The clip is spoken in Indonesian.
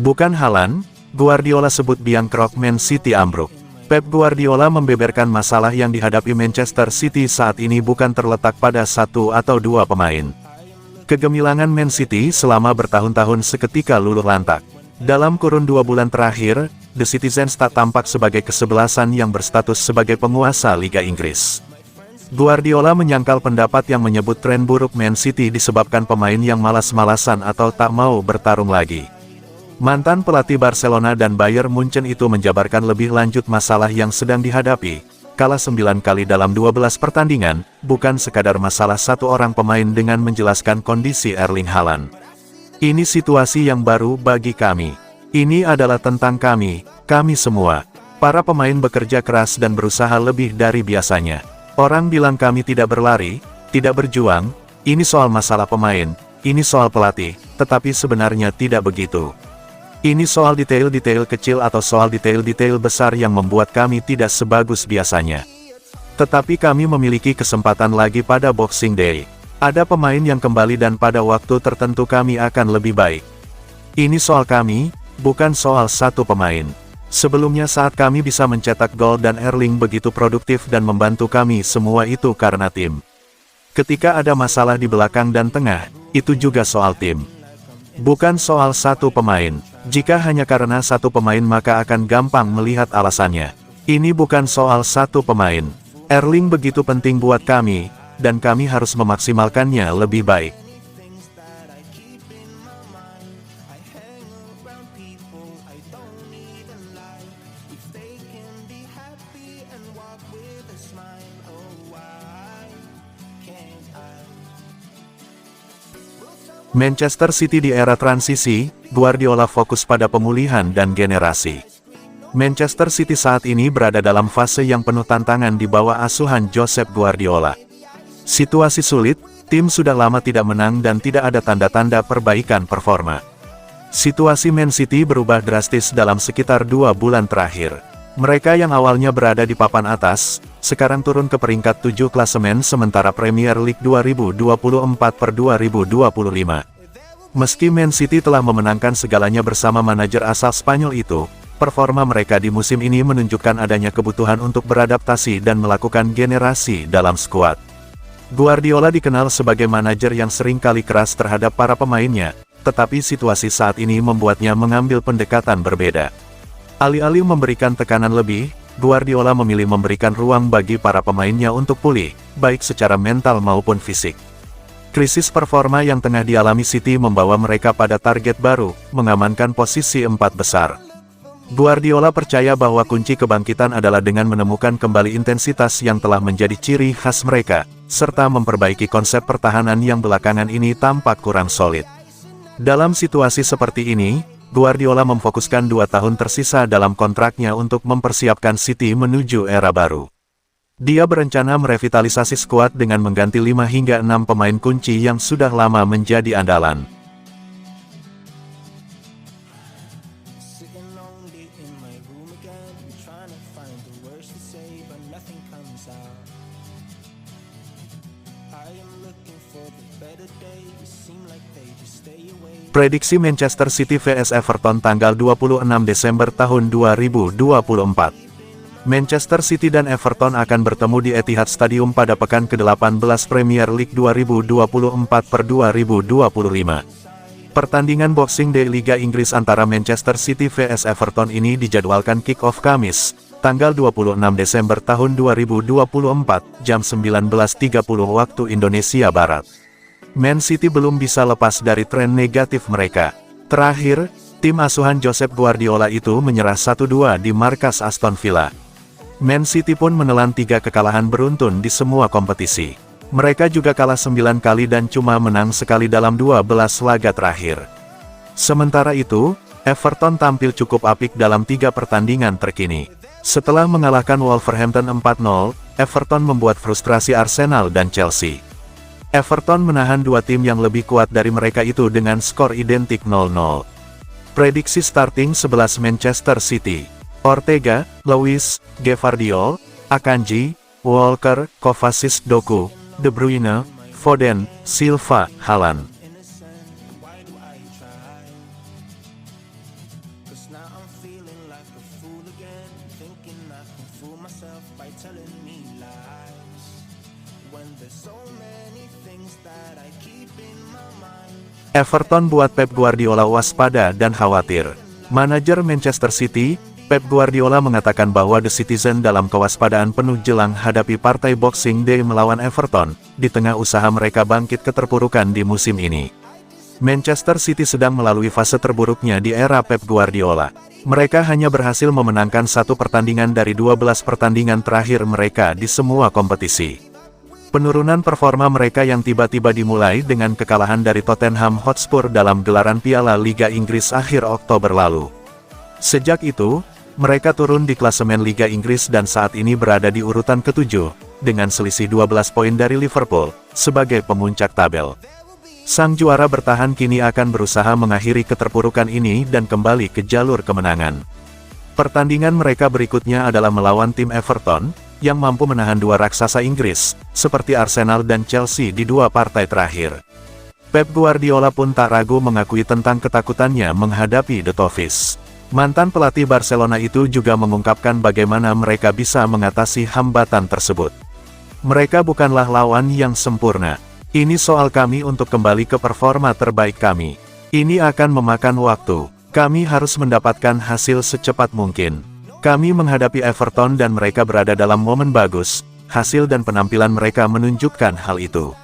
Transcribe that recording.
Bukan Haaland, Guardiola sebut biang kerok Man City ambruk. Pep Guardiola membeberkan masalah yang dihadapi Manchester City saat ini bukan terletak pada satu atau dua pemain. Kegemilangan Man City selama bertahun-tahun seketika luluh lantak. Dalam kurun 2 bulan terakhir, The Citizens tak tampak sebagai kesebelasan yang berstatus sebagai penguasa Liga Inggris. Guardiola menyangkal pendapat yang menyebut tren buruk Man City disebabkan pemain yang malas-malasan atau tak mau bertarung lagi. Mantan pelatih Barcelona dan Bayern Munchen itu menjabarkan lebih lanjut masalah yang sedang dihadapi. Kalah 9 kali dalam 12 pertandingan, bukan sekadar masalah satu orang pemain dengan menjelaskan kondisi Erling Haaland. Ini situasi yang baru bagi kami. Ini adalah tentang kami semua. Para pemain bekerja keras dan berusaha lebih dari biasanya. Orang bilang kami tidak berlari, tidak berjuang, ini soal masalah pemain, ini soal pelatih, tetapi sebenarnya tidak begitu. Ini soal detail-detail kecil atau soal detail-detail besar yang membuat kami tidak sebagus biasanya. Tetapi kami memiliki kesempatan lagi pada Boxing Day. Ada pemain yang kembali dan pada waktu tertentu kami akan lebih baik. Ini soal kami, bukan soal satu pemain. Sebelumnya saat kami bisa mencetak gol dan Erling begitu produktif dan membantu kami semua itu karena tim. Ketika ada masalah di belakang dan tengah, itu juga soal tim. Bukan soal satu pemain. Jika hanya karena satu pemain maka akan gampang melihat alasannya. Ini bukan soal satu pemain. Erling begitu penting buat kami, dan kami harus memaksimalkannya lebih baik. Manchester City di era transisi, Guardiola fokus pada pemulihan dan generasi. Manchester City saat ini berada dalam fase yang penuh tantangan di bawah asuhan Josep Guardiola. Situasi sulit, tim sudah lama tidak menang dan tidak ada tanda-tanda perbaikan performa. Situasi Man City berubah drastis dalam sekitar 2 bulan terakhir. Mereka yang awalnya berada di papan atas, sekarang turun ke peringkat 7 klasemen sementara Premier League 2024/2025. Meski Man City telah memenangkan segalanya bersama manajer asal Spanyol itu, performa mereka di musim ini menunjukkan adanya kebutuhan untuk beradaptasi dan melakukan generasi dalam skuad. Guardiola dikenal sebagai manajer yang sering kali keras terhadap para pemainnya, tetapi situasi saat ini membuatnya mengambil pendekatan berbeda. Alih-alih memberikan tekanan lebih, Guardiola memilih memberikan ruang bagi para pemainnya untuk pulih, baik secara mental maupun fisik. Krisis performa yang tengah dialami City membawa mereka pada target baru, mengamankan posisi 4 besar. Guardiola percaya bahwa kunci kebangkitan adalah dengan menemukan kembali intensitas yang telah menjadi ciri khas mereka, serta memperbaiki konsep pertahanan yang belakangan ini tampak kurang solid. Dalam situasi seperti ini, Guardiola memfokuskan 2 tahun tersisa dalam kontraknya untuk mempersiapkan City menuju era baru. Dia berencana merevitalisasi skuad dengan mengganti 5 hingga 6 pemain kunci yang sudah lama menjadi andalan. Prediksi Manchester City vs Everton tanggal 26 Desember tahun 2024. Manchester City dan Everton akan bertemu di Etihad Stadium pada pekan ke-18 Premier League 2024/2025. Pertandingan Boxing Day Liga Inggris antara Manchester City vs Everton ini dijadwalkan kick-off Kamis, tanggal 26 Desember tahun 2024, jam 19.30 waktu Indonesia Barat. Man City belum bisa lepas dari tren negatif mereka. Terakhir, tim asuhan Josep Guardiola itu menyerah 1-2 di markas Aston Villa. Man City pun menelan 3 kekalahan beruntun di semua kompetisi. Mereka juga kalah 9 kali dan cuma menang sekali dalam 12 laga terakhir. Sementara itu, Everton tampil cukup apik dalam 3 pertandingan terkini. Setelah mengalahkan Wolverhampton 4-0, Everton membuat frustrasi Arsenal dan Chelsea. Everton menahan 2 tim yang lebih kuat dari mereka itu dengan skor identik 0-0. Prediksi starting 11 Manchester City: Ortega, Lewis, Gvardiol, Akanji, Walker, Kovacic, Doku, De Bruyne, Foden, Silva, Haaland. Everton buat Pep Guardiola waspada dan khawatir. Manajer Manchester City, Pep Guardiola mengatakan bahwa The Citizen dalam kewaspadaan penuh jelang hadapi partai Boxing Day melawan Everton, di tengah usaha mereka bangkit keterpurukan di musim ini. Manchester City sedang melalui fase terburuknya di era Pep Guardiola. Mereka hanya berhasil memenangkan satu pertandingan dari 12 pertandingan terakhir mereka di semua kompetisi. Penurunan performa mereka yang tiba-tiba dimulai dengan kekalahan dari Tottenham Hotspur dalam gelaran Piala Liga Inggris akhir Oktober lalu. Sejak itu, mereka turun di klasemen Liga Inggris dan saat ini berada di urutan ke-7, dengan selisih 12 poin dari Liverpool, sebagai pemuncak tabel. Sang juara bertahan kini akan berusaha mengakhiri keterpurukan ini dan kembali ke jalur kemenangan. Pertandingan mereka berikutnya adalah melawan tim Everton, yang mampu menahan dua raksasa Inggris, seperti Arsenal dan Chelsea di dua partai terakhir. Pep Guardiola pun tak ragu mengakui tentang ketakutannya menghadapi The Toffees. Mantan pelatih Barcelona itu juga mengungkapkan bagaimana mereka bisa mengatasi hambatan tersebut. Mereka bukanlah lawan yang sempurna. Ini soal kami untuk kembali ke performa terbaik kami. Ini akan memakan waktu. Kami harus mendapatkan hasil secepat mungkin. Kami menghadapi Everton dan mereka berada dalam momen bagus. Hasil dan penampilan mereka menunjukkan hal itu.